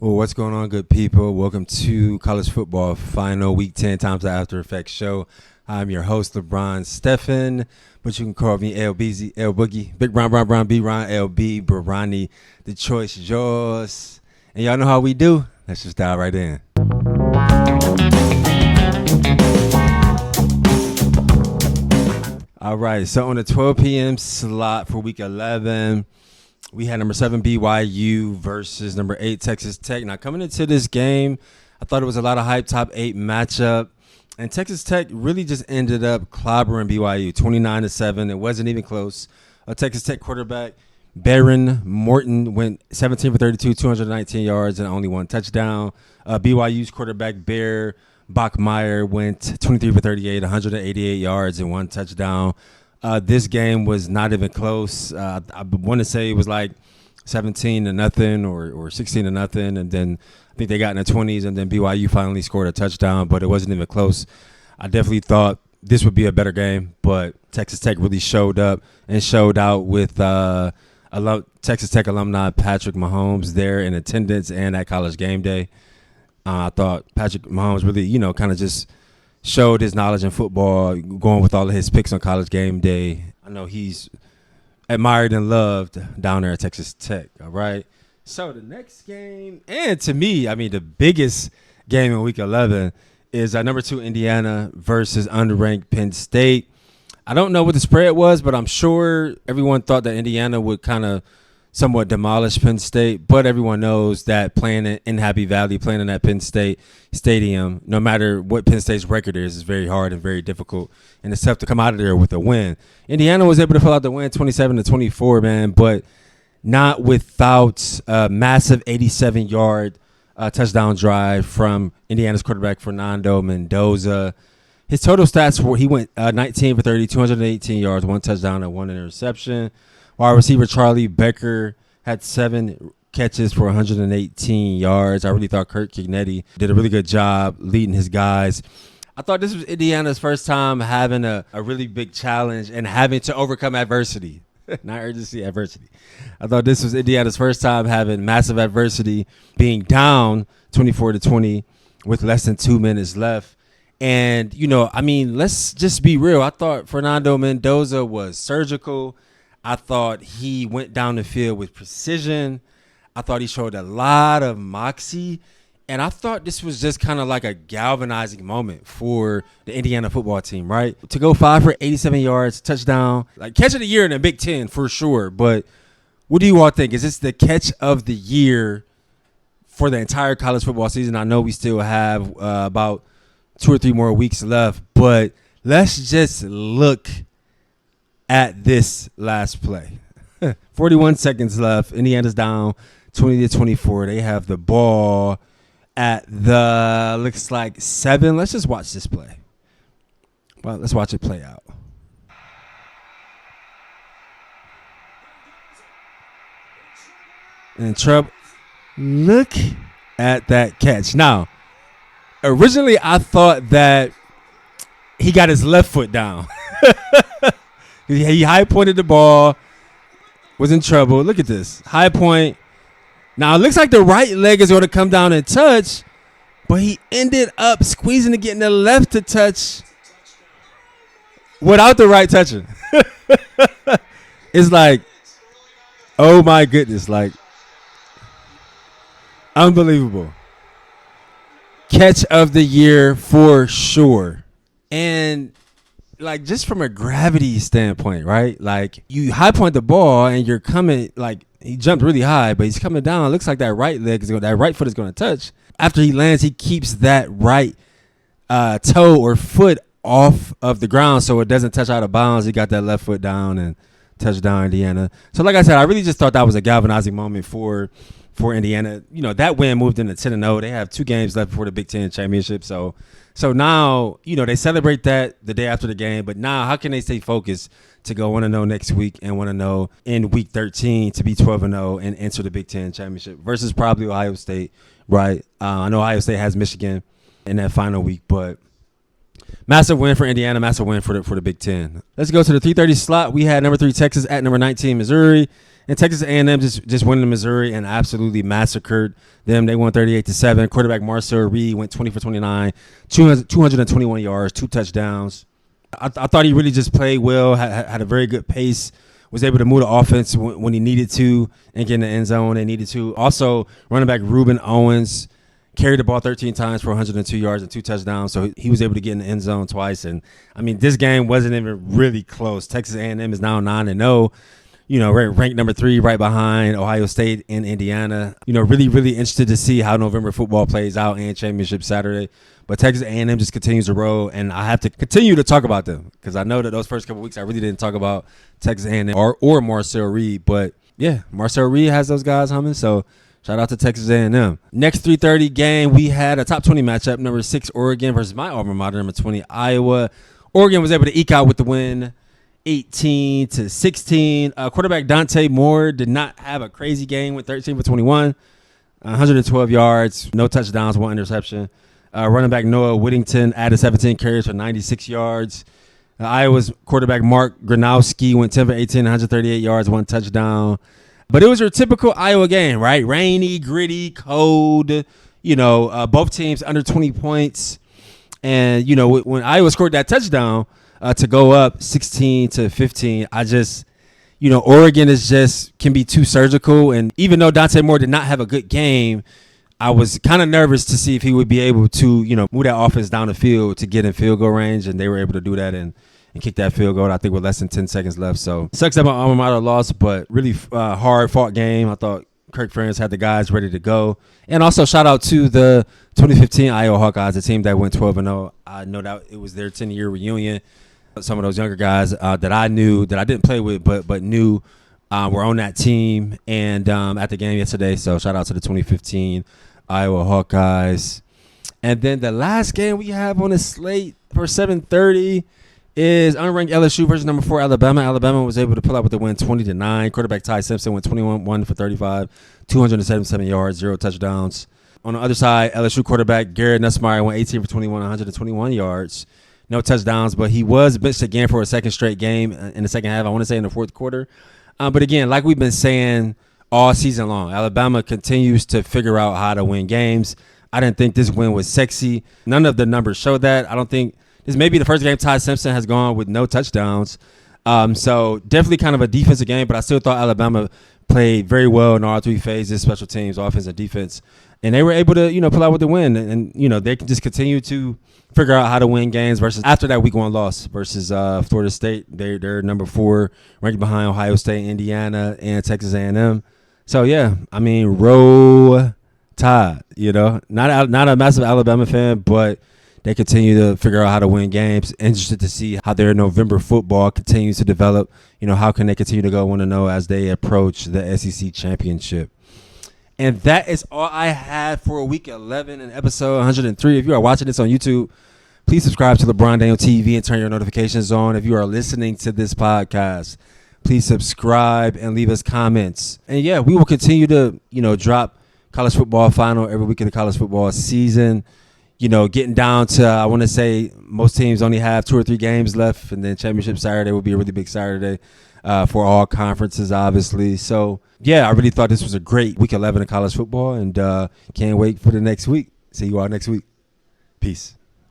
Well, what's going on, good people? Welcome to College Football Final Week 10 Times the After Effects Show. I'm your host, LeBron Stephan, but you can call me LBZ, L Boogie, Big Brown, B Ron, LB, Barani. The choice is yours. And y'all know how we do. Let's just dive right in. All right, so on the 12 p.m. slot for Week 11, we had number 7 BYU versus number 8 Texas Tech. Now, coming into this game, I thought it was a lot of hype, top 8 matchup. And Texas Tech really just ended up clobbering BYU 29-7. It wasn't even close. Texas Tech quarterback Behren Morton went 17 for 32, 219 yards, and only one touchdown. BYU's quarterback Bear Bachmeier went 23 for 38, 188 yards, and one touchdown. This game was not even close. I want to say it was like 17-0 or 16-0, and then I think they got in the 20s, and then BYU finally scored a touchdown, but it wasn't even close. I definitely thought this would be a better game, but Texas Tech really showed up and showed out with Texas Tech alumni Patrick Mahomes there in attendance and at College Game Day. I thought Patrick Mahomes really, kind of just showed his knowledge in football, going with all of his picks on College Game Day. I know he's admired and loved down there at Texas Tech, all right? So the next game, and to me, the biggest game in Week 11 is number 2 Indiana versus unranked Penn State. I don't know what the spread was, but I'm sure everyone thought that Indiana would kind of somewhat demolish Penn State, but everyone knows that playing in Happy Valley, playing in that Penn State stadium, no matter what Penn State's record is very hard and very difficult, and it's tough to come out of there with a win. Indiana was able to pull out the win 27-24, man, but not without a massive 87-yard touchdown drive from Indiana's quarterback Fernando Mendoza. His total stats were he went 19 for 30, 218 yards, one touchdown and one interception. Wide receiver Charlie Becker had 7 catches for 118 yards. I really thought Kurt Kignetti did a really good job leading his guys. I thought this was Indiana's first time having a really big challenge and having to overcome adversity. Not urgency, adversity. I thought this was Indiana's first time having massive adversity, being down 24-20 with less than 2 minutes left. And, let's just be real. I thought Fernando Mendoza was surgical. I thought he went down the field with precision. I thought he showed a lot of moxie. And I thought this was just kind of like a galvanizing moment for the Indiana football team, right? To go 5 for 87 yards, touchdown, like catch of the year in the Big Ten for sure. But what do you all think? Is this the catch of the year for the entire college football season? I know we still have about 2 or 3 more weeks left, but let's just look at this last play. 41 seconds left. Indiana's down 20-24. They have the ball at the, looks like 7. Let's just watch this play. Well, let's watch it play out. And trouble. Look at that catch. Now, originally I thought that he got his left foot down. He high pointed the ball, was in trouble. Look at this. High point. Now, it looks like the right leg is going to come down and touch, but he ended up squeezing to getting the left to touch without the right touching. It's like, oh, my goodness. Like, unbelievable. Catch of the year for sure. And like just from a gravity standpoint, right? Like you high point the ball and you're coming, like he jumped really high, but he's coming down. It looks like that right foot is going to touch. After he lands, he keeps that right toe or foot off of the ground so it doesn't touch out of bounds. He got that left foot down and touchdown Indiana. So like I said, I really just thought that was a galvanizing moment for Indiana. That win moved into 10-0. They have 2 games left before the Big Ten championship. So now, they celebrate that the day after the game. But now how can they stay focused to go 1-0 next week and 1-0 in Week 13 to be 12-0 and enter the Big Ten championship versus probably Ohio State, right? I know Ohio State has Michigan in that final week, but massive win for Indiana, massive win for the Big Ten. Let's go to the 3:30 slot. We had number 3 Texas at number 19 Missouri. And Texas A&M just went to Missouri and absolutely massacred them. They won 38-7. Quarterback Marcel Reed went 20 for 29, 221 yards, 2 touchdowns. I thought he really just played well, had a very good pace, was able to move the offense when he needed to and get in the end zone when they needed to. Also, running back Reuben Owens carried the ball 13 times for 102 yards and 2 touchdowns, so he was able to get in the end zone twice. And, I mean, this game wasn't even really close. Texas A&M is now 9-0. Ranked number 3 right behind Ohio State and Indiana. Really, really interested to see how November football plays out and championship Saturday. But Texas A&M just continues to roll, and I have to continue to talk about them because I know that those first couple weeks I really didn't talk about Texas A&M or Marcel Reed. But, yeah, Marcel Reed has those guys humming, so shout out to Texas A&M. Next 3:30 game, we had a top 20 matchup, number 6 Oregon versus my alma mater, number 20 Iowa. Oregon was able to eke out with the win, 18-16. Quarterback Dante Moore did not have a crazy game with 13 for 21, 112 yards, no touchdowns, 1 interception. Running back Noah Whittington added 17 carries for 96 yards. Iowa's quarterback Mark Gronowski went 10 for 18, 138 yards, 1 touchdown. But it was your typical Iowa game, right? Rainy, gritty, cold. Both teams under 20 points. And, when Iowa scored that touchdown to go up 16-15, Oregon can be too surgical. And even though Dante Moore did not have a good game, I was kind of nervous to see if he would be able to, move that offense down the field to get in field goal range. And they were able to do that and kick that field goal, I think, with less than 10 seconds left. So, sucks that my alma mater lost, but really hard-fought game. I thought Kirk Ferentz had the guys ready to go. And also, shout out to the 2015 Iowa Hawkeyes, the team that went 12-0. I know that it was their 10-year reunion. Some of those younger guys that I knew, that I didn't play with, but knew were on that team and at the game yesterday. So, shout out to the 2015 Iowa Hawkeyes. And then the last game we have on the slate for 7:30 is unranked LSU versus number 4 Alabama. Alabama was able to pull out with the win 20-9. Quarterback Ty Simpson went 21 for 35, 277 yards, 0 touchdowns. On the other side, LSU quarterback Garrett Nussmeier went 18 for 21, 121 yards, no touchdowns, but he was benched again for a second straight game in the second half. I want to say in the fourth quarter. But again, like we've been saying all season long, Alabama continues to figure out how to win games. I didn't think this win was sexy. None of the numbers showed that. I don't think this may be the first game Ty Simpson has gone with no touchdowns. So definitely kind of a defensive game, but I still thought Alabama played very well in all 3 phases, special teams, offense, and defense. And they were able to, pull out with the win. And they can just continue to figure out how to win games versus after that week 1 loss versus Florida State. They're number 4, ranked behind Ohio State, Indiana, and Texas A&M. So, yeah, I mean, roll Tide, Not a massive Alabama fan, but they continue to figure out how to win games. Interested to see how their November football continues to develop. How can they continue to go 1-0 as they approach the SEC championship. And that is all I had for week 11 and episode 103. If you are watching this on YouTube, please subscribe to LeBron Daniel TV and turn your notifications on. If you are listening to this podcast, please subscribe and leave us comments. And yeah, we will continue to, drop college football final every week of the college football season. Getting down to, I want to say most teams only have 2 or 3 games left, and then championship Saturday will be a really big Saturday for all conferences, obviously. So, yeah, I really thought this was a great week 11 of college football, and can't wait for the next week. See you all next week. Peace.